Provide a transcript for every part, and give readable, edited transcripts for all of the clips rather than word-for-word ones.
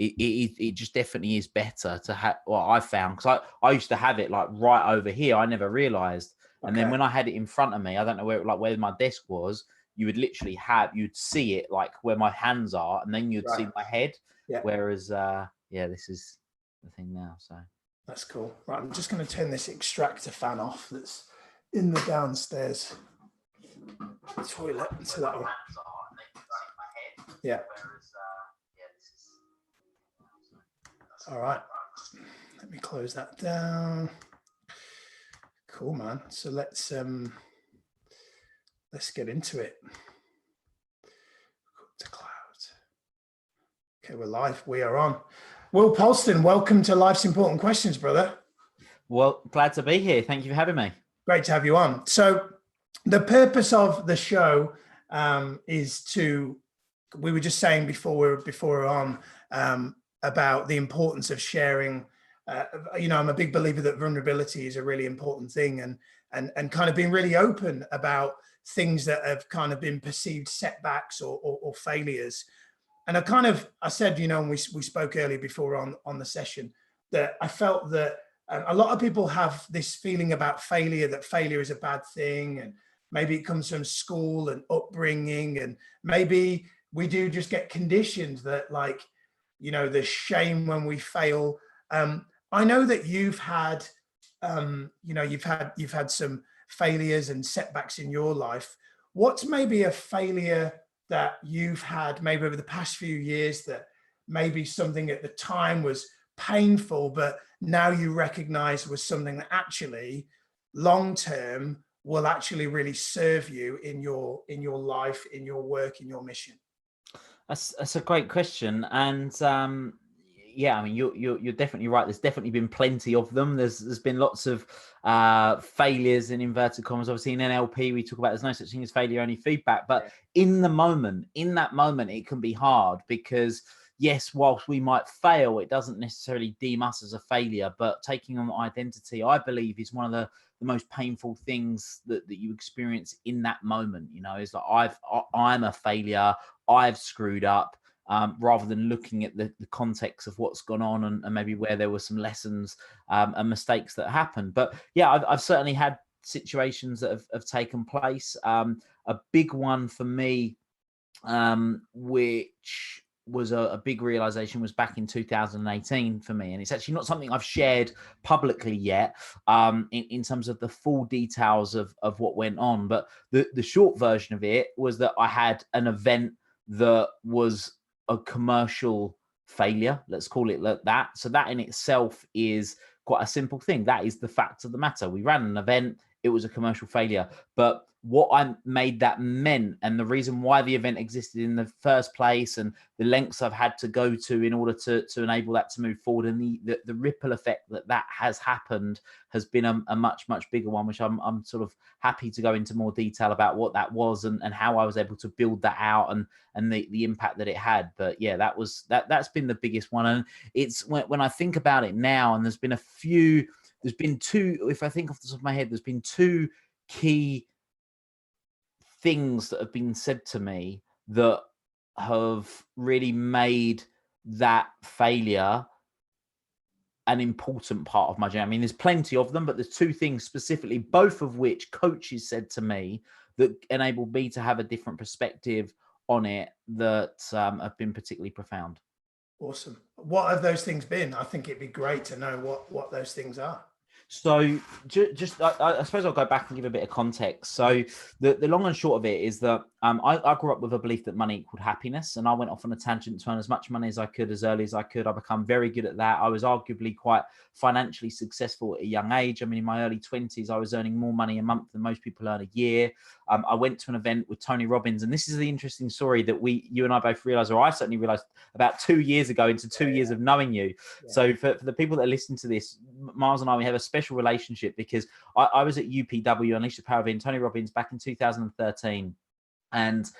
it just definitely is better to have what I found, because I used to have it like right over here. I never realized. And then when I had it in front of me, I don't know where my desk was, you would literally you'd see it like where my hands are, and then you'd see my head. Yeah. Whereas, this is the thing now. So that's cool. Right, I'm just going to turn this extractor fan off that's in the downstairs toilet. So that yeah. All right. Let me close that down. Cool, man. So let's get into it. To cloud. Okay, we're live. We are on. Will Polston, welcome to Life's Important Questions, brother. Well, glad to be here. Thank you for having me. Great to have you on. So the purpose of the show is to, we were just saying before we're on about the importance of sharing. I'm a big believer that vulnerability is a really important thing, and kind of being really open about things that have kind of been perceived setbacks or failures. And I said, when we spoke earlier before on the session, that I felt that a lot of people have this feeling about failure, that failure is a bad thing, and maybe it comes from school and upbringing, and maybe we do just get conditioned that, the shame when we fail. I know that you've had, you've had some failures and setbacks in your life. What's maybe a failure that you've had maybe over the past few years that maybe something at the time was painful, but now you recognize was something that actually long-term will actually really serve you in your life, in your work, in your mission? That's a great question. And you're definitely right. There's definitely been plenty of them. There's been lots of failures in inverted commas. Obviously in NLP, we talk about there's no such thing as failure, only feedback. But in that moment, it can be hard, because yes, whilst we might fail, it doesn't necessarily deem us as a failure. But taking on identity, I believe, is one of the most painful things that you experience in that moment. Is like I'm a failure, I've screwed up. Rather than looking at the context of what's gone on and maybe where there were some lessons and mistakes that happened. But yeah, I've certainly had situations that have taken place. A big one for me, which was a big realization, was back in 2018 for me. And it's actually not something I've shared publicly yet in terms of the full details of what went on. But the short version of it was that I had an event that was a commercial failure, let's call it like that. So that in itself is quite a simple thing. That is the fact of the matter. We ran an event, it was a commercial failure. But what I made that meant, and the reason why the event existed in the first place, and the lengths I've had to go to in order to enable that to move forward, and the ripple effect that has happened has been a much bigger one, which I'm sort of happy to go into more detail about what that was and how I was able to build that out and the impact that it had. But yeah, that's been the biggest one. And it's when I think about it now, and there's been two, if I think off the top of my head, there's been two key things that have been said to me that have really made that failure an important part of my journey. I mean, there's plenty of them, but there's two things specifically, both of which coaches said to me that enabled me to have a different perspective on it that have been particularly profound. Awesome. What have those things been? I think it'd be great to know what those things are. So just I suppose I'll go back and give a bit of context. So the long and short of it is that I grew up with a belief that money equaled happiness, and I went off on a tangent to earn as much money as I could as early as I could. I become very good at that. I was arguably quite financially successful at a young age. I mean, in my early 20s, I was earning more money a month than most people earn a year. I went to an event with Tony Robbins, and this is the interesting story that you and I both realized, or I certainly realized about 2 years ago, into 2 years of knowing you. Yeah. So for the people that listen to this, Miles and I, we have a special relationship because I was at UPW, Unleash the Power of Tony Robbins, back in 2013. And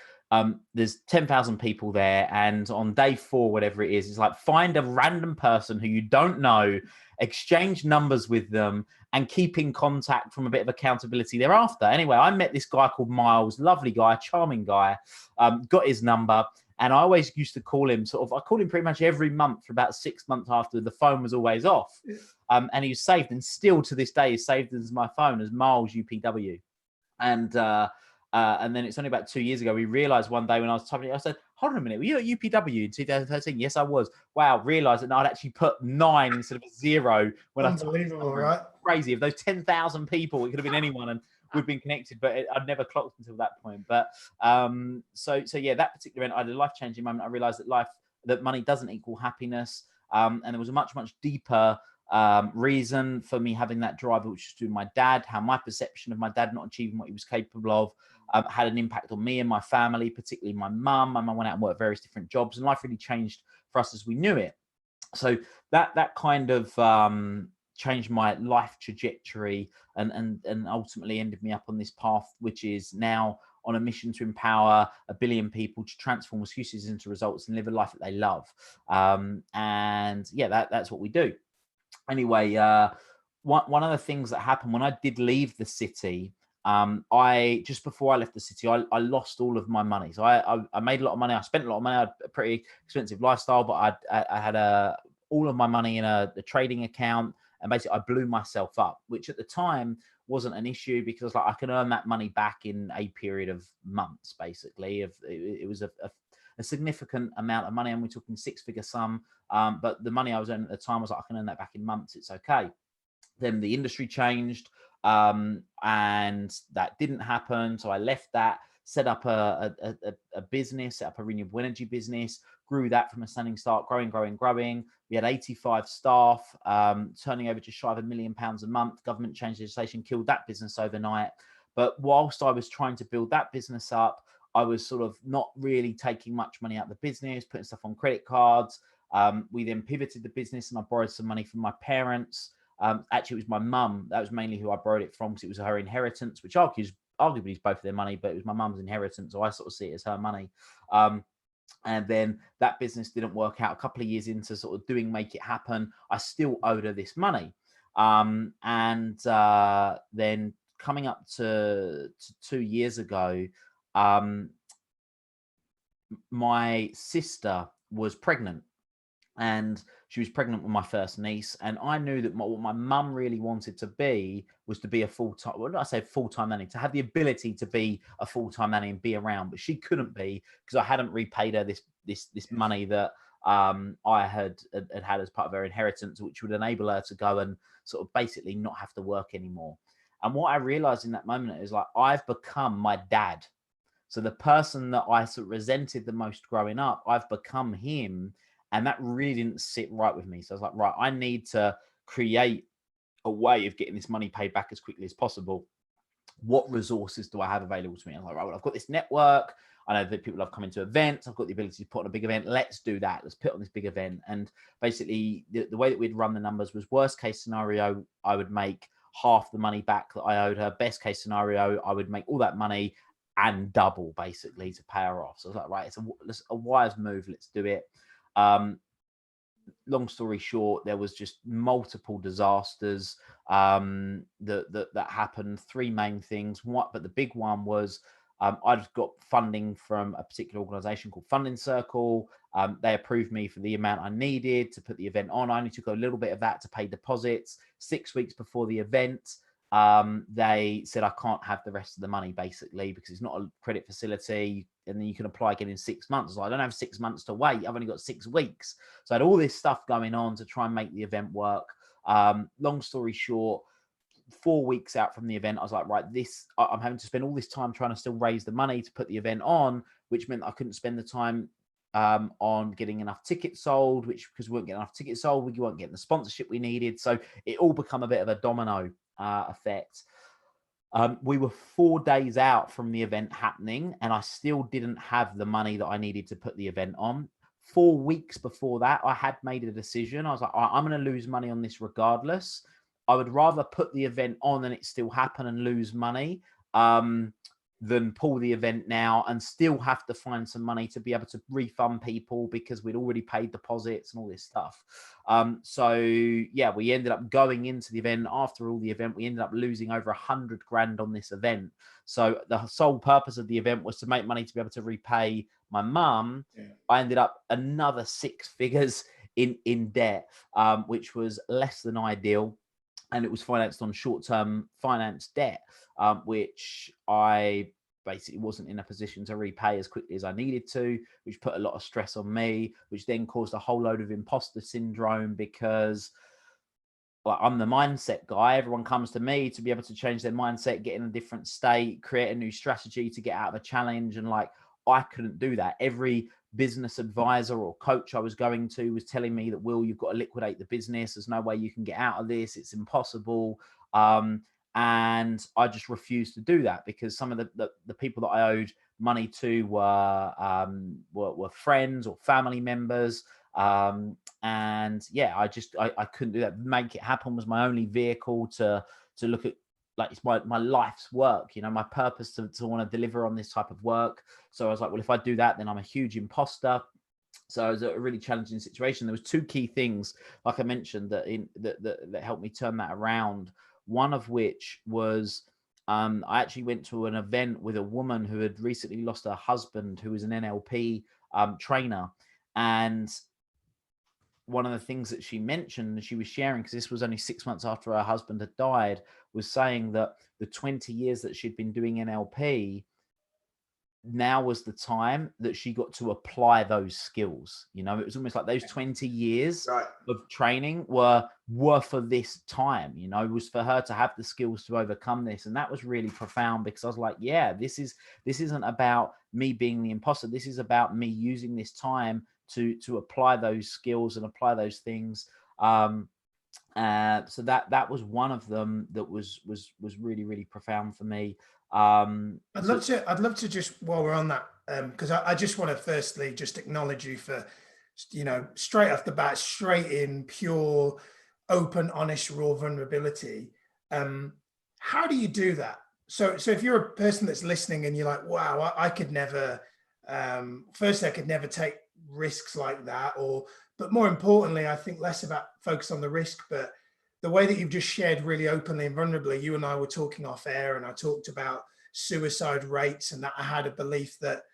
there's 10,000 people there. And on day 4, whatever it is, it's like, find a random person who you don't know, exchange numbers with them, and keep in contact from a bit of accountability thereafter. Anyway, I met this guy called Miles, lovely guy, charming guy, got his number. And I always used to call him I called him pretty much every month for about 6 months after the phone was always off. And he was saved, and still to this day is saved as my phone as Miles UPW. And then it's only about 2 years ago we realized one day when I was typing it, I said, hold on a minute, were you at UPW in 2013? Yes, I was. Wow, realized that I'd actually put 9 instead of a 0 when Unbelievable, right? Crazy. Of those 10,000 people, it could have been anyone, and we've been connected, but I'd never clocked until that point. But so yeah, that particular event, I had a life-changing moment. I realized that money doesn't equal happiness. And there was a much deeper reason for me having that drive, which was through my dad, how my perception of my dad not achieving what he was capable of had an impact on me and my family, particularly my mum. My mum went out and worked various different jobs, and life really changed for us as we knew it. So that kind of changed my life trajectory and ultimately ended me up on this path, which is now on a mission to empower 1 billion people to transform excuses into results and live a life that they love. And yeah, that's what we do. Anyway, one of the things that happened when I did leave the city, I just before I left the city, I lost all of my money. So I made a lot of money. I spent a lot of money. I had a pretty expensive lifestyle, but I had all of my money in a trading account, and basically I blew myself up, which at the time wasn't an issue because like I can earn that money back in a period of months. Basically, it was a significant amount of money, and we're talking 6-figure sum. But the money I was earning at the time was like, I can earn that back in months. It's okay. Then the industry changed, and that didn't happen. So I left that, set up a business, set up a renewable energy business, grew that from a standing start, growing. We had 85 staff, turning over just shy of £1 million a month. Government changed legislation, killed that business overnight. But whilst I was trying to build that business up, I was sort of not really taking much money out of the business, putting stuff on credit cards. We then pivoted the business, and I borrowed some money from my parents. Actually, it was my mum. That was mainly who I borrowed it from, because it was her inheritance, which arguably is both of their money, but it was my mum's inheritance, so I sort of see it as her money. And then that business didn't work out. A couple of years into sort of doing Make It Happen, I still owed her this money. Then coming up to 2 years ago, my sister was pregnant, and she was pregnant with my first niece. And I knew that what my mum really wanted to be was to be a full-time, what did I say, full-time nanny, to have the ability to be a full-time nanny and be around, but she couldn't be because I hadn't repaid her this money that I had as part of her inheritance, which would enable her to go and sort of basically not have to work anymore. And what I realized in that moment is like, I've become my dad. So the person that I sort of resented the most growing up, I've become him. And that really didn't sit right with me. So I was like, right, I need to create a way of getting this money paid back as quickly as possible. What resources do I have available to me? I'm like, right, well, I've got this network. I know that people love coming to events. I've got the ability to put on a big event. Let's do that. Let's put on this big event. And basically the way that we'd run the numbers was, worst case scenario, I would make half the money back that I owed her. Best case scenario, I would make all that money and double basically to pay her off. So I was like, right, it's a wise move. Let's do it. Long story short, there was just multiple disasters that happened. 3 main things. But the big one was I got funding from a particular organization called Funding Circle. They approved me for the amount I needed to put the event on. I only took a little bit of that to pay deposits. 6 weeks before the event, they said I can't have the rest of the money basically because it's not a credit facility, and then you can apply again in 6 months. So I don't have 6 months to wait. I've only got 6 weeks. So I had all this stuff going on to try and make the event work. Long story short, 4 weeks out from the event, I was like, right, I'm having to spend all this time trying to still raise the money to put the event on, which meant I couldn't spend the time on getting enough tickets sold, because we weren't getting enough tickets sold, we weren't getting the sponsorship we needed. So it all become a bit of a domino effect. We were 4 days out from the event happening, and I still didn't have the money that I needed to put the event on. 4 weeks before that, I had made a decision. I was like, I'm going to lose money on this regardless. I would rather put the event on and it still happen and lose money than pull the event now and still have to find some money to be able to refund people because we'd already paid deposits and all this stuff. So yeah, we ended up going into the event. After all the event, we ended up losing over 100 grand on this event. So the sole purpose of the event was to make money to be able to repay my mum. Yeah. I ended up another 6 figures in debt, which was less than ideal. And it was financed on short-term finance debt, which I basically wasn't in a position to repay as quickly as I needed to, which put a lot of stress on me, which then caused a whole load of imposter syndrome because I'm the mindset guy. Everyone comes to me to be able to change their mindset, get in a different state, create a new strategy to get out of a challenge. And like, I couldn't do that. Every business advisor or coach I was going to was telling me that, Will, you've got to liquidate the business. There's no way you can get out of this. It's impossible. And I just refused to do that because some of the people that I owed money to were friends or family members. And yeah, I couldn't do that. Make It Happen was my only vehicle to look at, like, it's my life's work, you know, my purpose to want to deliver on this type of work. So I was like, well, if I do that, then I'm a huge imposter. So it was a really challenging situation. There was 2 key things, like I mentioned, that helped me turn that around. One of which was I actually went to an event with a woman who had recently lost her husband, who was an NLP trainer. And one of the things that she mentioned, and she was sharing, because this was only 6 months after her husband had died, was saying that the 20 years that she'd been doing NLP, now was the time that she got to apply those skills. You know, it was almost like those 20 years of training were for this time, you know, was for her to have the skills to overcome this. And that was really profound, because I was like, yeah, this isn't about me being the imposter. This is about me using this time to apply those skills and apply those things. So that was one of them that was really, really profound for me. I'd love to just, while we're on that, because I just want to firstly just acknowledge you for, you know, straight off the bat, straight in, pure, open, honest, raw vulnerability. How do you do that? So if you're a person that's listening and you're like, wow, I could never, firstly, I could never take risks like that, but more importantly, I think less about focus on the risk, but the way that you've just shared really openly and vulnerably. You and I were talking off air, and I talked about suicide rates, and that I had a belief that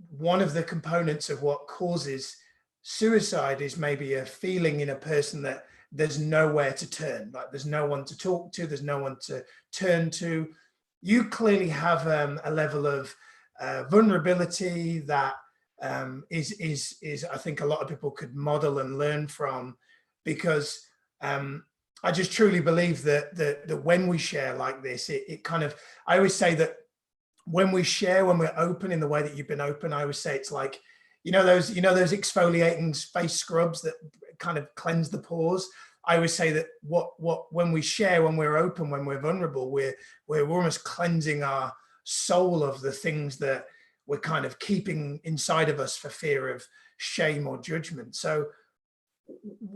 one of the components of what causes suicide is maybe a feeling in a person that there's nowhere to turn, like there's no one to talk to, there's no one to turn to. You clearly have a level of vulnerability that is I think a lot of people could model and learn from, because I just truly believe that when we share like this, it kind of, I always say that when we share, when we're open in the way that you've been open, I always say it's like, those exfoliating face scrubs that kind of cleanse the pores. I always say that when we share, when we're open, when we're vulnerable, we're almost cleansing our soul of the things that we're kind of keeping inside of us for fear of shame or judgment. So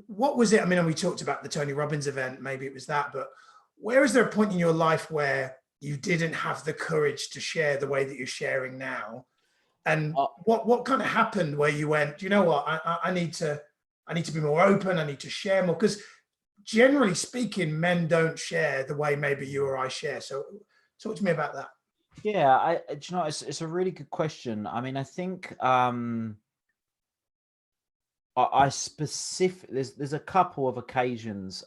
what was it? I mean, we talked about the Tony Robbins event, maybe it was that, but where is there a point in your life where you didn't have the courage to share the way that you're sharing now? And what kind of happened where you went, you know what, I need to be more open, I need to share more? Because generally speaking, men don't share the way maybe you or I share. So talk to me about that. Yeah, it's a really good question. I mean, I think there's a couple of occasions.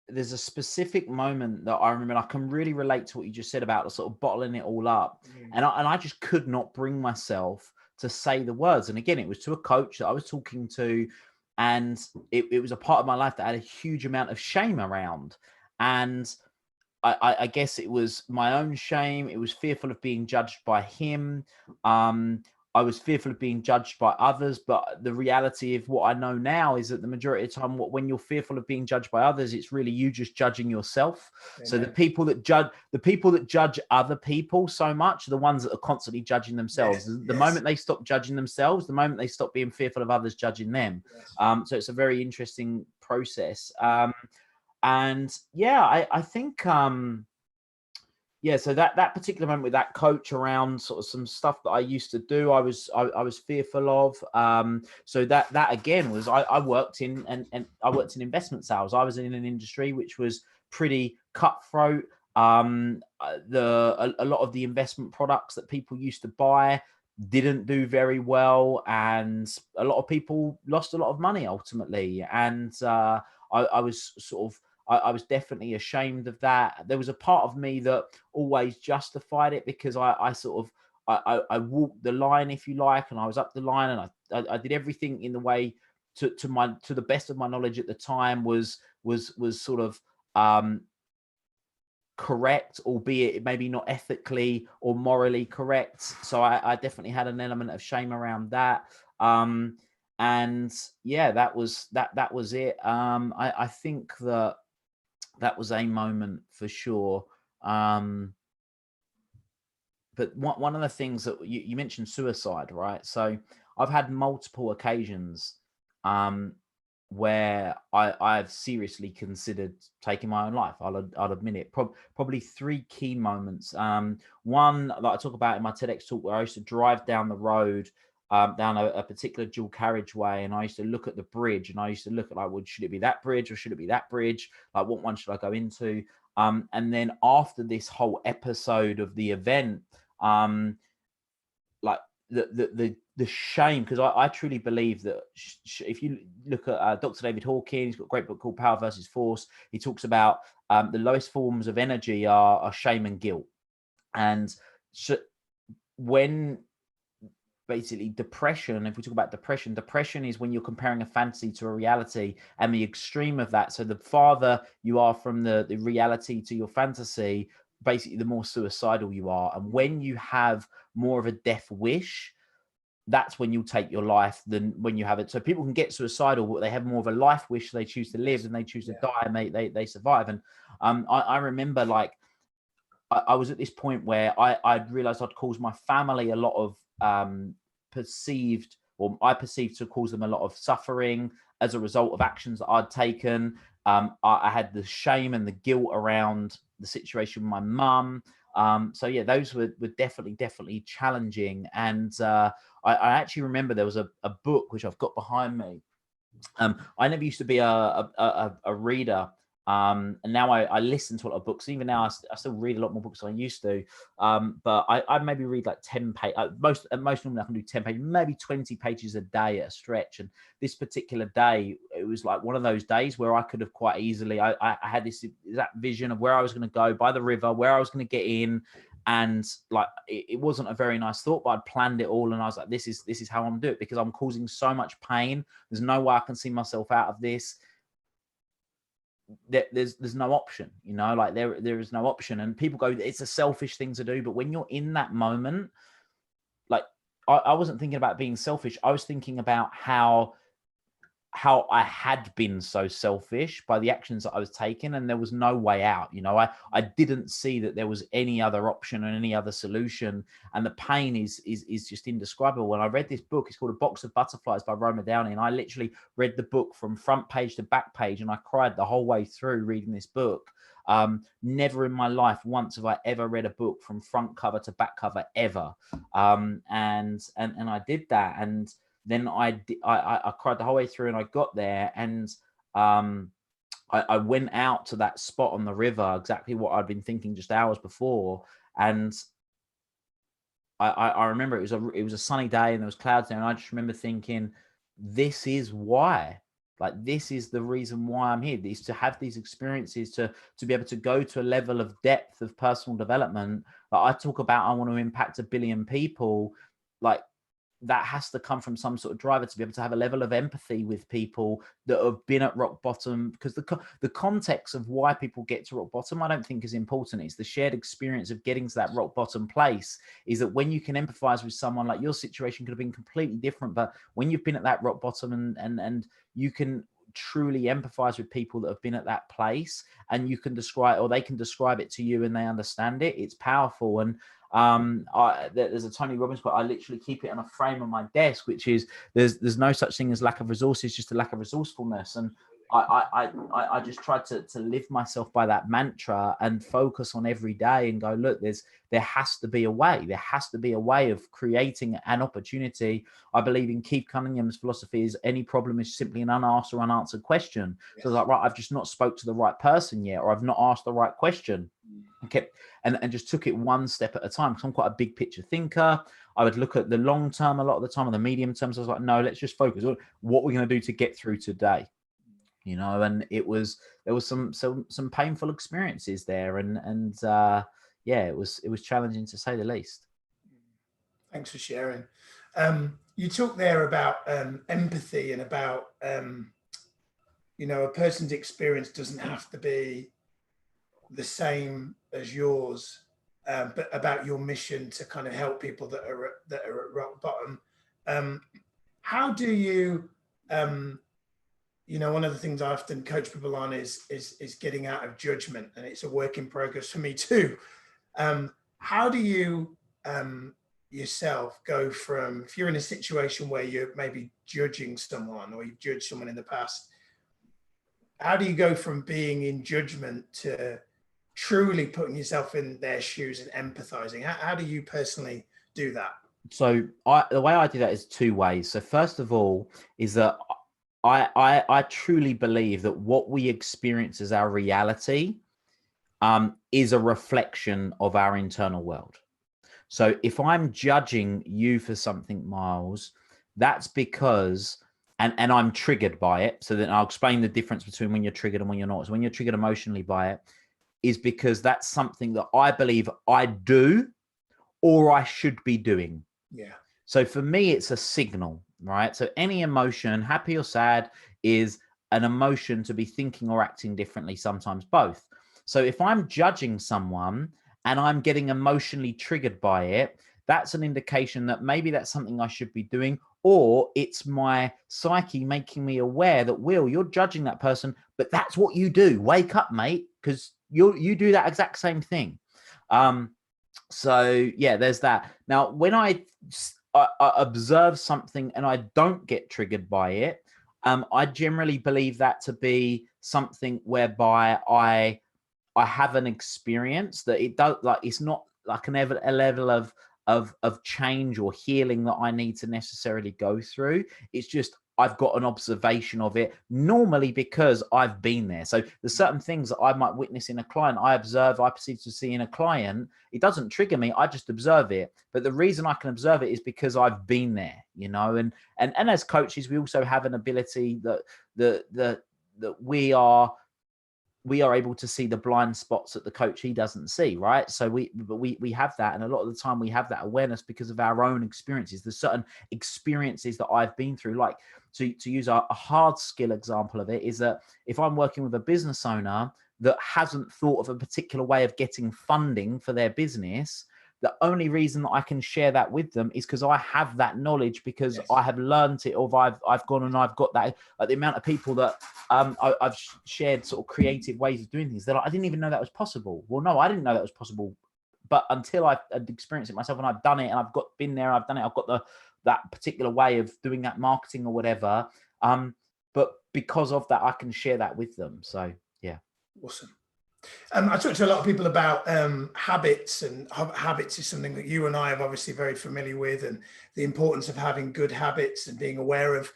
There's a specific moment that I remember, and I can really relate to what you just said about the sort of bottling it all up. And I just could not bring myself to say the words. And again, it was to a coach that I was talking to, and it was a part of my life that I had a huge amount of shame around. And I guess it was my own shame. It was fearful of being judged by him. I was fearful of being judged by others. But the reality of what I know now is that the majority of the time, when you're fearful of being judged by others, it's really you just judging yourself. Amen. So the people that judge other people so much are the ones that are constantly judging themselves. Yes. The moment they stop judging themselves, the moment they stop being fearful of others judging them. Yes. So it's a very interesting process. And yeah, I think Yeah, so that particular moment with that coach around sort of some stuff that I used to do, I was fearful of. So that again was I worked in and I worked in investment sales. I was in an industry which was pretty cutthroat. A lot of the investment products that people used to buy didn't do very well, and a lot of people lost a lot of money ultimately. And I was sort of I was definitely ashamed of that. There was a part of me that always justified it because I sort of I walked the line, if you like, and I was up the line, and I did everything in the way to the best of my knowledge at the time was sort of correct, albeit maybe not ethically or morally correct. So I definitely had an element of shame around that. And yeah, that was it. I think that was a moment for sure. But one of the things that you mentioned suicide, right? So I've had multiple occasions where I've seriously considered taking my own life. I'll admit it. Probably three key moments. One that I talk about in my TEDx talk, where I used to drive down the road, down a particular dual carriageway, and I used to look at the bridge, and I used to look at, like, well, should it be that bridge or should it be that bridge? Like, what one should I go into? And then after this whole episode of the event, like the shame, because I truly believe that if you look at Dr. David Hawkins, he's got a great book called Power versus Force. He talks about the lowest forms of energy are shame and guilt. And so when basically depression, if we talk about depression is when you're comparing a fantasy to a reality, and the extreme of that, so the farther you are from the reality to your fantasy, basically the more suicidal you are. And when you have more of a death wish, that's when you'll take your life than when you have it. So people can get suicidal, but they have more of a life wish. They choose to live and they choose to die, and they survive. And I remember, like, I was at this point where I'd realized I'd caused my family a lot of I perceived to cause them a lot of suffering as a result of actions that I'd taken. I had the shame and the guilt around the situation with my mum. So yeah, those were definitely challenging. And I actually remember there was a book which I've got behind me. I never used to be a reader. And now I listen to a lot of books. Even now, I still read a lot more books than I used to. But I maybe read like 10 pages. Most normally I can do 10 pages, maybe 20 pages a day at a stretch. And this particular day, it was like one of those days where I could have quite easily. I had that vision of where I was going to go by the river, where I was going to get in. And like it wasn't a very nice thought, but I'd planned it all, and I was like, this is how I'm gonna do it, because I'm causing so much pain. There's no way I can see myself out of this. There's no option, like there is no option. And people go, it's a selfish thing to do, but when you're in that moment, like I wasn't thinking about being selfish. I was thinking about how I had been so selfish by the actions that I was taking, and there was no way out. I didn't see that there was any other option and any other solution, and the pain is just indescribable. When I read this book, it's called A Box of Butterflies by Roma Downey, and I literally read the book from front page to back page, and I cried the whole way through reading this book. Never in my life once have I ever read a book from front cover to back cover ever. And I did that, and then I cried the whole way through, and I got there, and I went out to that spot on the river, exactly what I'd been thinking just hours before. And I remember it was a sunny day, and there was clouds there, and I just remember thinking, this is why. Like, this is the reason why I'm here, is to have these experiences, to be able to go to a level of depth of personal development. Like I talk about, I want to impact 1 billion people. Like, that has to come from some sort of driver, to be able to have a level of empathy with people that have been at rock bottom, because the context of why people get to rock bottom, I don't think is important. It's the shared experience of getting to that rock bottom place. Is that when you can empathize with someone, like your situation could have been completely different, but when you've been at that rock bottom, and you can truly empathize with people that have been at that place, and you can describe, or they can describe it to you, and they understand it, it's powerful. And there's a Tony Robbins quote. I literally keep it on a frame on my desk, which is, there's no such thing as lack of resources, just a lack of resourcefulness. And I just tried to live myself by that mantra and focus on every day and go, look, there has to be a way. There has to be a way of creating an opportunity. I believe in Keith Cunningham's philosophy is any problem is simply an unasked or unanswered question. Yes. So I was like, right, I've just not spoke to the right person yet, or I've not asked the right question. And just took it one step at a time, because I'm quite a big picture thinker. I would look at the long term a lot of the time, or the medium term. So I was like, no, let's just focus on what we're going to do to get through today. And there was some painful experiences there, and yeah, it was challenging to say the least. Thanks for sharing. You talked there about empathy and about a person's experience doesn't have to be the same as yours, but about your mission to kind of help people that are at rock bottom. How do you one of the things I often coach people on is getting out of judgment, and it's a work in progress for me too. How do you yourself go from, if you're in a situation where you're maybe judging someone or you've judged someone in the past, how do you go from being in judgment to truly putting yourself in their shoes and empathizing? How do you personally do that? So the way I do that is two ways. So first of all is that I truly believe that what we experience as our reality is a reflection of our internal world. So if I'm judging you for something, Miles, that's because, and I'm triggered by it. So then I'll explain the difference between when you're triggered and when you're not. So when you're triggered emotionally by it, is because that's something that I believe I do or I should be doing. Yeah. So for me, it's a signal, right? So any emotion, happy or sad, is an emotion to be thinking or acting differently, sometimes both. So if I'm judging someone and I'm getting emotionally triggered by it, that's an indication that maybe that's something I should be doing, or it's my psyche making me aware that, Will, you're judging that person, but that's what you do. Wake up, mate, because you do that exact same thing. So yeah, there's that. Now, when I observe something and I don't get triggered by it, I generally believe that to be something whereby I have an experience that it does, like, it's not like a level of change or healing that I need to necessarily go through. It's just I've got an observation of it, normally because I've been there. So there's certain things that I might witness in a client, I perceive to see in a client. It doesn't trigger me, I just observe it. But the reason I can observe it is because I've been there, and as coaches, we also have an ability that we are able to see the blind spots that the coachee doesn't see, right? So we have that, and a lot of the time we have that awareness because of our own experiences. There's certain experiences that I've been through, like to use a hard skill example of it, is that if I'm working with a business owner that hasn't thought of a particular way of getting funding for their business, the only reason that I can share that with them is because I have that knowledge, because yes, I have learned it, or I've gone and I've got that. Like the amount of people that I've shared sort of creative ways of doing things, they're like, I didn't even know that was possible. Well, no, I didn't know that was possible, but until I've experienced it myself and I've done it and I've been there, I've done it, I've got that particular way of doing that marketing or whatever. But because of that, I can share that with them. So yeah. Awesome. I talk to a lot of people about habits, and habits is something that you and I are obviously very familiar with, and the importance of having good habits and being aware of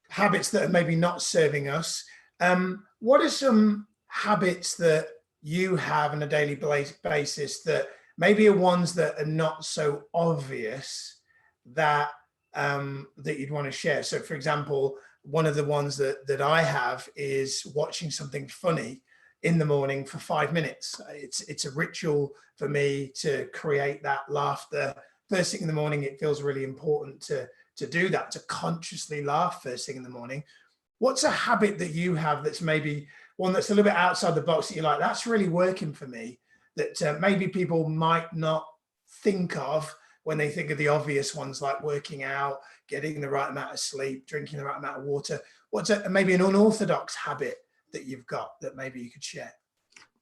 habits that are maybe not serving us. What are some habits that you have on a daily basis that maybe are ones that are not so obvious that that you'd want to share? So for example, one of the ones that I have is watching something funny in the morning for 5 minutes. It's a ritual for me to create that laughter first thing in the morning. It feels really important to do that, to consciously laugh first thing in the morning. What's a habit that you have that's maybe one that's a little bit outside the box that you're like, that's really working for me, that maybe people might not think of when they think of the obvious ones, like working out, getting the right amount of sleep, drinking the right amount of water? What's maybe an unorthodox habit that you've got that maybe you could share?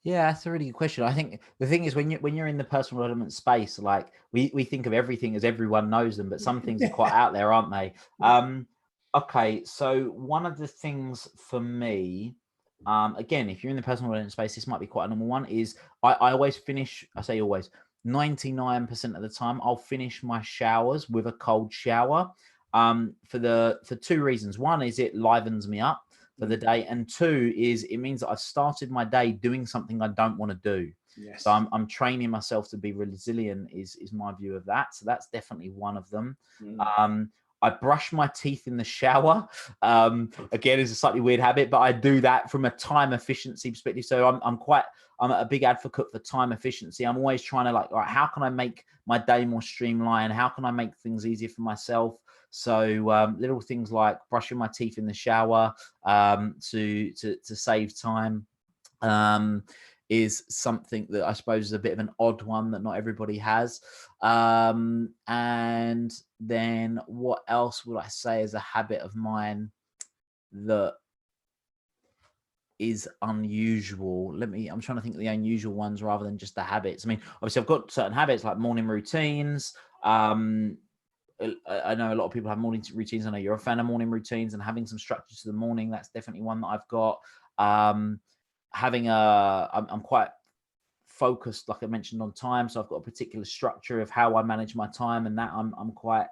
Yeah, that's a really good question. I think the thing is, when you're in the personal development space, like we think of everything as everyone knows them, but some things are quite out there, aren't they? Okay, so one of the things for me, again, if you're in the personal development space, this might be quite a normal one, is I always finish, I say always, 99% of the time, I'll finish my showers with a cold shower, for two reasons. One is it livens me up for the day, and two is it means that I've started my day doing something I don't want to do. Yes. So I'm training myself to be resilient is my view of that. So that's definitely one of them. I brush my teeth in the shower. Again, it's a slightly weird habit, but I do that from a time efficiency perspective. So I'm a big advocate for time efficiency. I'm always trying to like, all right, how can I make my day more streamlined? How can I make things easier for myself? So little things like brushing my teeth in the shower to save time is something that I suppose is a bit of an odd one that not everybody has. And then what else would I say is a habit of mine that is unusual? I'm trying to think of the unusual ones rather than just the habits. I mean, obviously I've got certain habits like morning routines. I know a lot of people have morning routines. I know you're a fan of morning routines and having some structure to the morning. That's definitely one that I've got. I'm quite focused, like I mentioned, on time. So I've got a particular structure of how I manage my time, and that I'm quite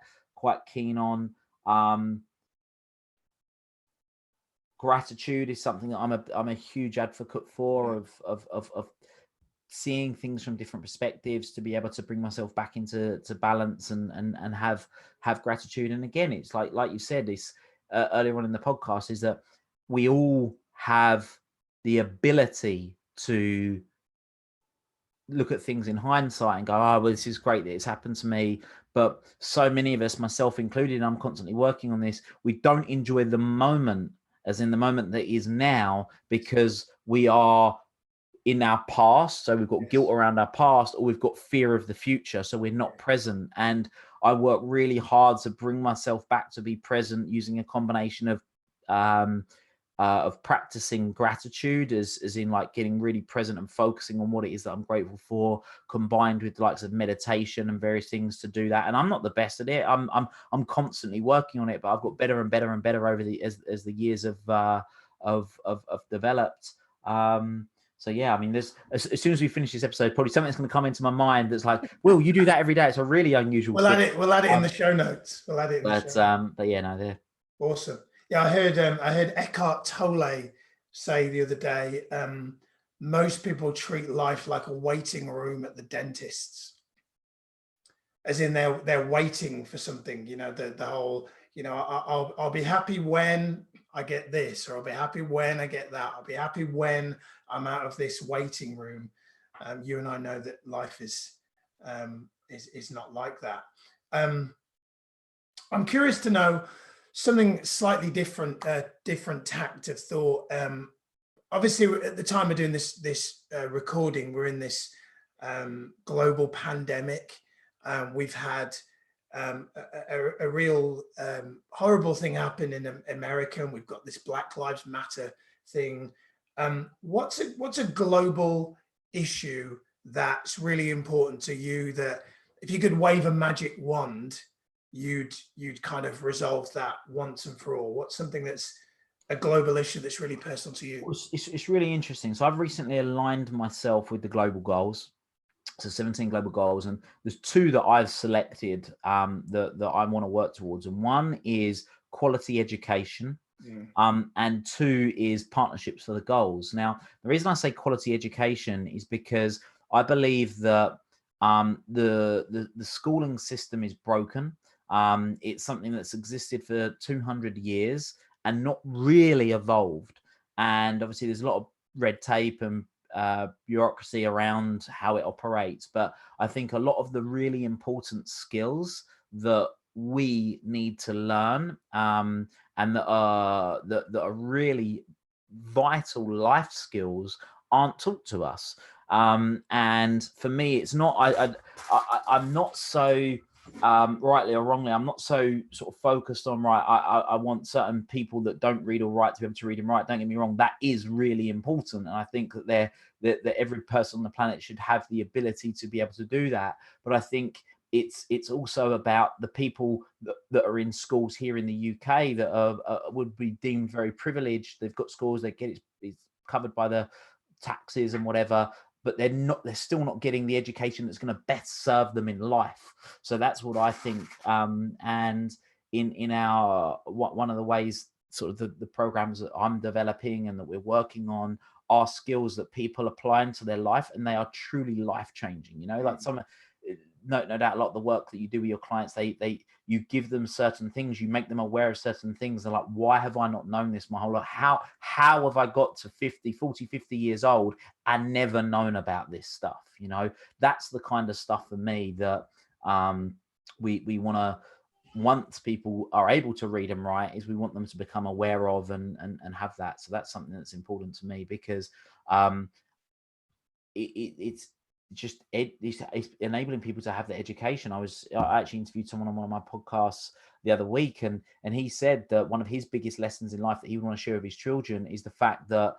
keen on. Gratitude is something that I'm a huge advocate for, of seeing things from different perspectives to be able to bring myself back into balance and have gratitude. And again, it's like you said, this earlier on in the podcast, is that we all have the ability to look at things in hindsight and go, oh, well, this is great that it's happened to me. But so many of us, myself included, I'm constantly working on this, we don't enjoy the moment, as in the moment that is now, because we are in our past. So we've got guilt around our past, or we've got fear of the future. So we're not present. And I work really hard to bring myself back to be present using a combination of practicing gratitude, as in like getting really present and focusing on what it is that I'm grateful for, combined with the likes of meditation and various things to do that. And I'm not the best at it. I'm constantly working on it, but I've got better and better and better over as the years have developed. So yeah, I mean, there's as soon as we finish this episode, probably something's going to come into my mind that's like, Will, you do that every day. It's a really unusual thing. We'll add it in the show notes. We'll add it in the show notes. But yeah, no, they're awesome. Yeah, I heard Eckhart Tolle say the other day, most people treat life like a waiting room at the dentist's, as in they're waiting for something. You know, the whole, you know, I'll be happy when I get this, or I'll be happy when I get that. I'll be happy when I'm out of this waiting room. You and I know that life is not like that. I'm curious to know something slightly different, different tact of thought. Obviously, at the time of doing this recording, we're in this global pandemic. We've had a real horrible thing happen in America, and we've got this Black Lives Matter thing. What's a global issue that's really important to you, that if you could wave a magic wand, you'd kind of resolve that once and for all? What's something that's a global issue that's really personal to you? It's really interesting. So I've recently aligned myself with the global goals. So 17 global goals, and there's two that I've selected that I want to work towards. And one is quality education, and two is partnerships for the goals. Now, the reason I say quality education is because I believe that the schooling system is broken. It's something that's existed for 200 years and not really evolved. And obviously there's a lot of red tape and bureaucracy around how it operates. But I think a lot of the really important skills that we need to learn and that are really vital life skills aren't taught to us. And for me, it's not, I'm not so rightly or wrongly, I'm not so sort of focused on, right, I want certain people that don't read or write to be able to read and write. Don't get me wrong, that is really important, and I think that every person on the planet should have the ability to be able to do that. But I think it's also about the people that are in schools here in the UK that would be deemed very privileged. They've got schools, they get it's covered by the taxes and whatever, but they're still not getting the education that's going to best serve them in life. So that's what I think. And in our one of the ways, sort of the programs that I'm developing and that we're working on, are skills that people apply into their life, and they are truly life changing. You know, like no doubt, a lot of the work that you do with your clients, you give them certain things, you make them aware of certain things. They're like, why have I not known this my whole life? How have I got to 50 years old and never known about this stuff? You know, that's the kind of stuff for me that we want to, once people are able to read and write, is we want them to become aware of and have that. So that's something that's important to me, because it's enabling people to have the education. I actually interviewed someone on one of my podcasts the other week, and he said that one of his biggest lessons in life that he would want to share with his children is the fact that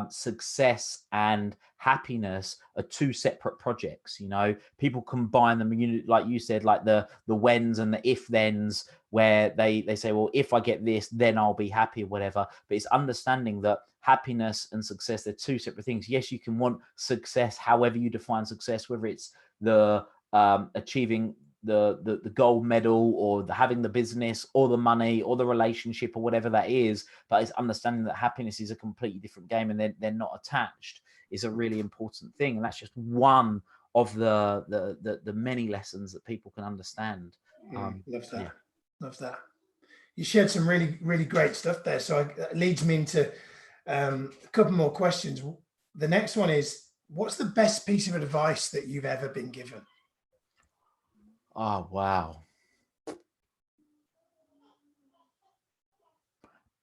success and happiness are two separate projects. You know, people combine them, like you said, like the whens and the if thens, where they say, well, if I get this, then I'll be happy or whatever. But it's understanding that happiness and success, they're two separate things. Yes, you can want success however you define success, whether it's the achieving the gold medal, or having the business, or the money, or the relationship, or whatever that is. But it's understanding that happiness is a completely different game, and they're not attached, is a really important thing. And that's just one of the many lessons that people can understand. Love that. Yeah. Love that. You shared some really, really great stuff there. So it leads me into a couple more questions. The next one is, what's the best piece of advice that you've ever been given? Oh, wow.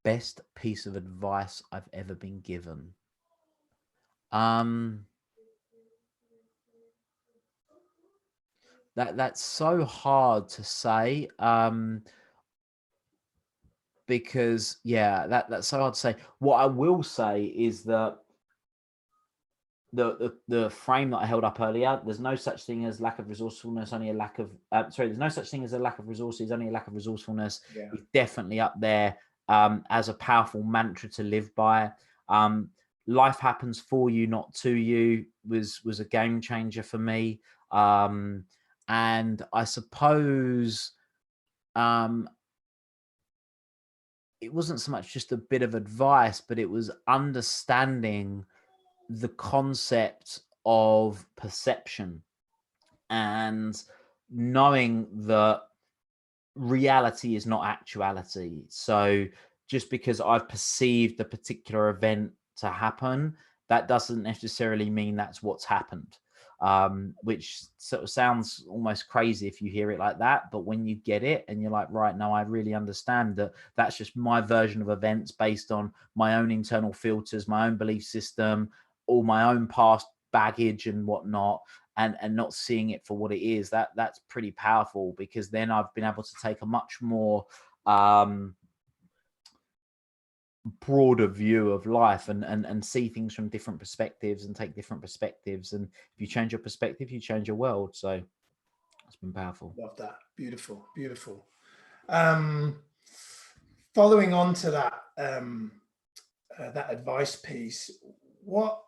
Best piece of advice I've ever been given. That's so hard to say. Because that's so hard to say. What I will say is that the frame that I held up earlier, there's no such thing as lack of resourcefulness, only a lack of there's no such thing as a lack of resources, only a lack of resourcefulness. Yeah. It's definitely up there as a powerful mantra to live by. Life happens for you, not to you, was a game changer for me. And I suppose it wasn't so much just a bit of advice, but it was understanding the concept of perception and knowing that reality is not actuality. So just because I've perceived a particular event to happen, that doesn't necessarily mean that's what's happened. Which sort of sounds almost crazy if you hear it like that, but when you get it and you're like, right, now I really understand that that's just my version of events based on my own internal filters, my own belief system, all my own past baggage and whatnot, and not seeing it for what it is, that's pretty powerful, because then I've been able to take a much more broader view of life and see things from different perspectives and take different perspectives. And if you change your perspective, you change your world. So it's been powerful. Love that. Beautiful. Following on to that that advice piece, what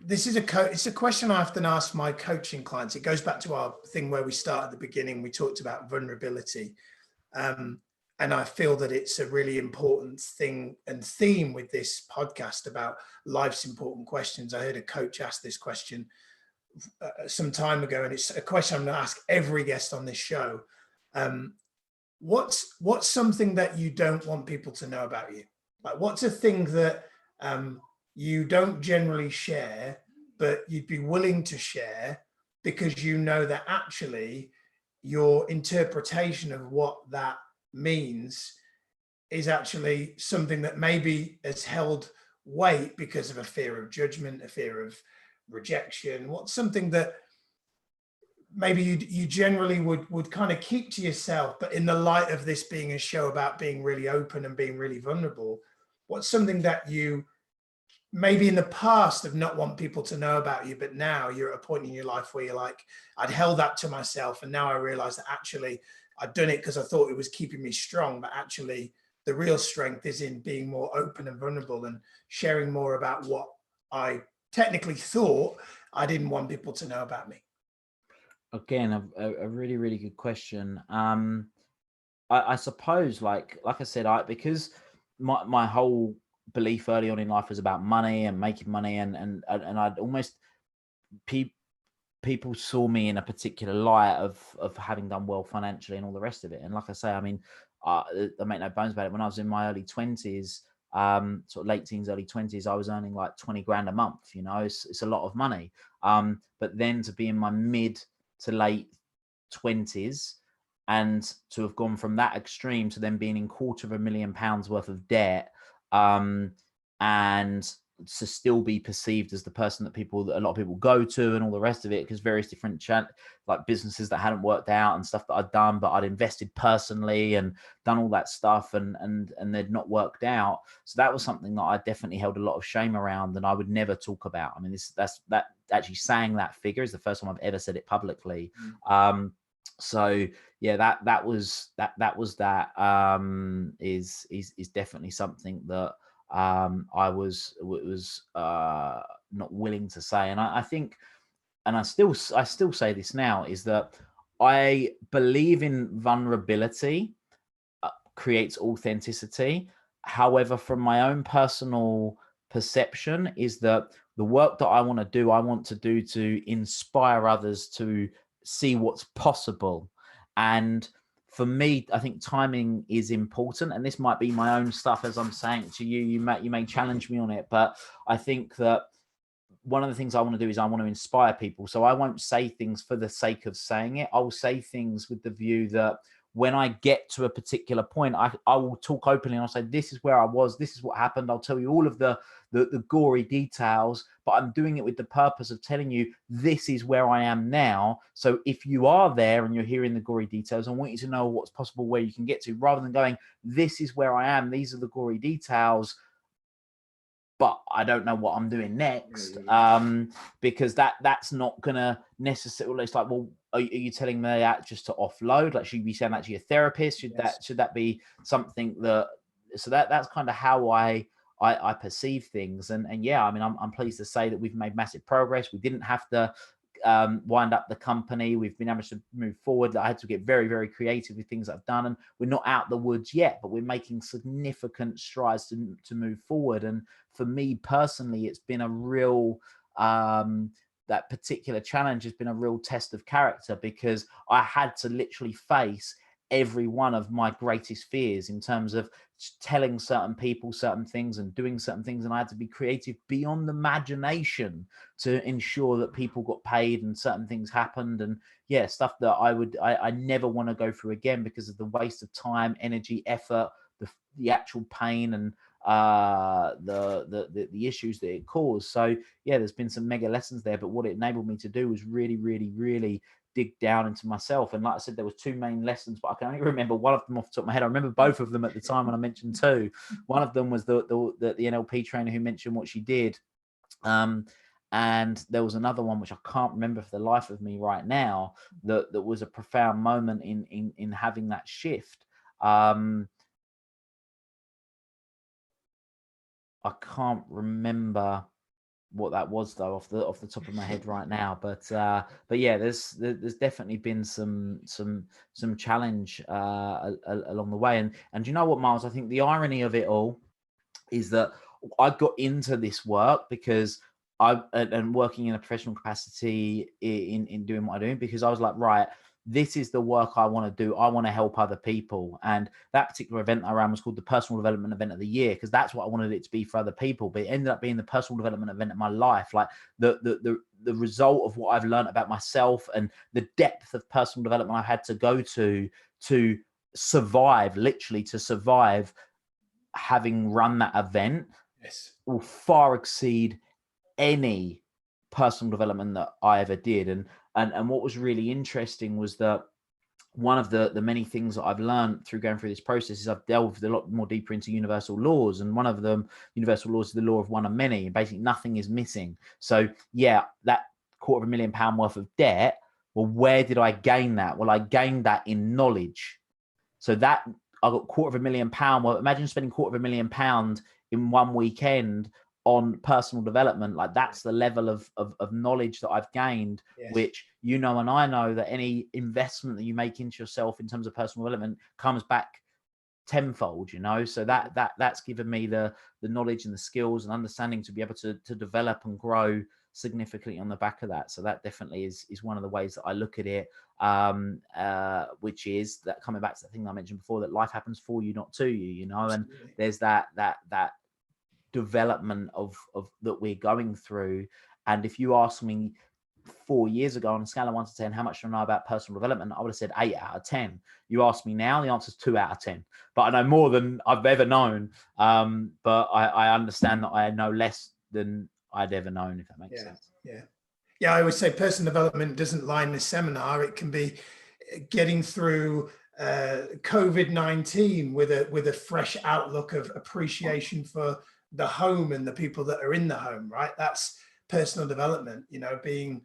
this is it's a question I often ask my coaching clients. It goes back to our thing where we start at the beginning. We talked about vulnerability. And I feel that it's a really important thing and theme with this podcast about life's important questions. I heard a coach ask this question some time ago, and it's a question I'm going to ask every guest on this show. What's something that you don't want people to know about you? Like, what's a thing that you don't generally share, but you'd be willing to share because you know that actually your interpretation of what that means is actually something that maybe has held weight because of a fear of judgment, a fear of rejection? What's something that maybe you generally would kind of keep to yourself, but in the light of this being a show about being really open and being really vulnerable, what's something that you maybe in the past of not want people to know about you, but now you're at a point in your life where you're like, I'd held that to myself, and now I realize that actually I'd done it because I thought it was keeping me strong, but actually the real strength is in being more open and vulnerable and sharing more about what I technically thought I didn't want people to know about me. Again, a really, really good question. I suppose, like I said, because my whole belief early on in life was about money and making money, and I'd almost people saw me in a particular light of having done well financially and all the rest of it. And like I say, I mean, I make no bones about it. When I was in my early 20s, sort of late teens, early 20s, I was earning like 20 grand a month. You know, it's a lot of money. But then to be in my mid to late 20s and to have gone from that extreme to then being in £250,000 worth of debt, and to still be perceived as the person that a lot of people go to and all the rest of it, because various different like businesses that hadn't worked out and stuff that I'd done, but I'd invested personally and done all that stuff, and they'd not worked out. So that was something that I definitely held a lot of shame around, and I would never talk about. I mean, that actually saying that figure is the first time I've ever said it publicly. So yeah, that was is definitely something that I was not willing to say. And I think, and I still say this now, is that I believe in vulnerability creates authenticity. However, from my own personal perception, is that the work that I want to do to inspire others to see what's possible. And for me, I think timing is important, and this might be my own stuff as I'm saying to you. You may challenge me on it, but I think that one of the things I want to do is I want to inspire people. So I won't say things for the sake of saying it. I will say things with the view that when I get to a particular point, I will talk openly and I'll say, this is where I was, this is what happened. I'll tell you all of the gory details, but I'm doing it with the purpose of telling you this is where I am now. So if you are there and you're hearing the gory details, I want you to know what's possible, where you can get to, rather than going, this is where I am, these are the gory details, but I don't know what I'm doing next. Because that's not gonna necessarily, it's like, well, are you telling me that just to offload? Like, should you be saying that to your therapist? Should that be something that, so that's kind of how I perceive things. And yeah, I mean, I'm pleased to say that we've made massive progress. We didn't have to wind up the company. We've been able to move forward. I had to get very, very creative with things I've done, and we're not out the woods yet, but we're making significant strides to move forward. And for me personally, it's been a real that particular challenge has been a real test of character, because I had to literally face every one of my greatest fears in terms of telling certain people certain things and doing certain things, and I had to be creative beyond imagination to ensure that people got paid and certain things happened. And yeah, stuff that I never want to go through again because of the waste of time, energy, effort, the actual pain, and the issues that it caused. So yeah, there's been some mega lessons there, but what it enabled me to do was really, really, really dig down into myself. And like I said, there was two main lessons, but I can only remember one of them off the top of my head. I remember both of them at the time when I mentioned two. One of them was the NLP trainer who mentioned what she did, and there was another one which I can't remember for the life of me right now, that was a profound moment in having that shift. I can't remember what that was though off the top of my head right now, but yeah, there's definitely been some challenge along the way. And you know what, Miles, I think the irony of it all is that I got into this work because and working in a professional capacity in doing what I do, because I was like, right, this is the work I want to do. I want to help other people. And that particular event I ran was called the Personal Development Event of the Year, because that's what I wanted it to be for other people. But it ended up being the personal development event of my life. Like the result of what I've learned about myself and the depth of personal development I've had to go to survive, literally to survive having run that event, will far exceed any personal development that I ever did. And what was really interesting was that one of the many things that I've learned through going through this process is I've delved a lot more deeper into universal laws, and one of them, universal laws, is the law of one and many. Basically, nothing is missing. So yeah, that £250,000 worth of debt. Well, where did I gain that? Well, I gained that in knowledge. So that I got £250,000. Well, imagine spending £250,000 in one weekend on personal development. Like, that's the level of knowledge that I've gained, yes. Which, you know, and I know that any investment that you make into yourself in terms of personal development comes back tenfold, you know. So that's given me the knowledge and the skills and understanding to be able to develop and grow significantly on the back of that. So that definitely is one of the ways that I look at it, which is that, coming back to the thing I mentioned before, that life happens for you, not to you, you know. Absolutely. And there's that development of that we're going through. And if you ask me 4 years ago on a scale of 1 to 10, how much do I know about personal development, I would have said 8 out of 10. You ask me now, the answer is 2 out of 10. But I know more than I've ever known. But I understand that I know less than I'd ever known, if that makes sense. Yeah. I always say personal development doesn't lie in the seminar. It can be getting through COVID-19 with a fresh outlook of appreciation for the home and the people that are in the home, right? That's personal development, you know, being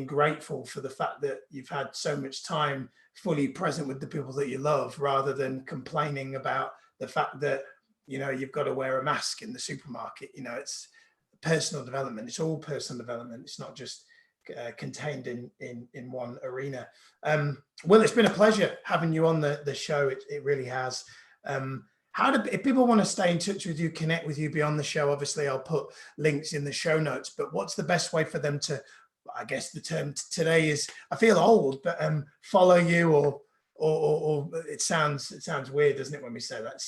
grateful for the fact that you've had so much time fully present with the people that you love, rather than complaining about the fact that, you know, you've got to wear a mask in the supermarket. You know, it's personal development. It's all personal development. It's not just contained in one arena. Well, it's been a pleasure having you on the show. It really has. If people want to stay in touch with you, connect with you beyond the show, obviously I'll put links in the show notes, but what's the best way for them to, I guess the term today is, I feel old, but follow you, or it sounds weird, doesn't it, when we say that? I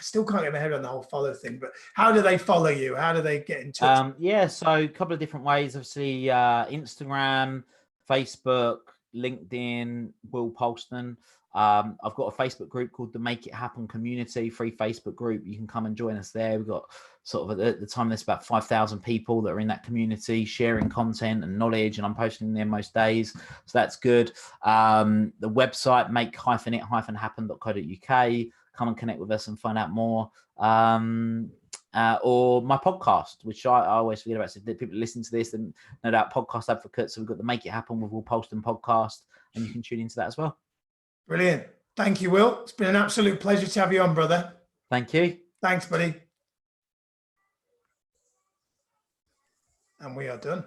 still can't get my head on the whole follow thing, but how do they follow you? How do they get in touch? Yeah, so a couple of different ways, obviously, Instagram, Facebook, LinkedIn, Will Polston. I've got a Facebook group called the Make It Happen Community, free Facebook group. You can come and join us there. We've got sort of at the time there's about 5,000 people that are in that community sharing content and knowledge, and I'm posting there most days, so that's good. The website, make-it-happen.co.uk. Come and connect with us and find out more. Or my podcast, which I always forget about. So people listen to this, and no doubt podcast advocates. So we've got the Make It Happen with Will Polston podcast, and you can tune into that as well. Brilliant. Thank you, Will. It's been an absolute pleasure to have you on, brother. Thank you. Thanks, buddy. And we are done.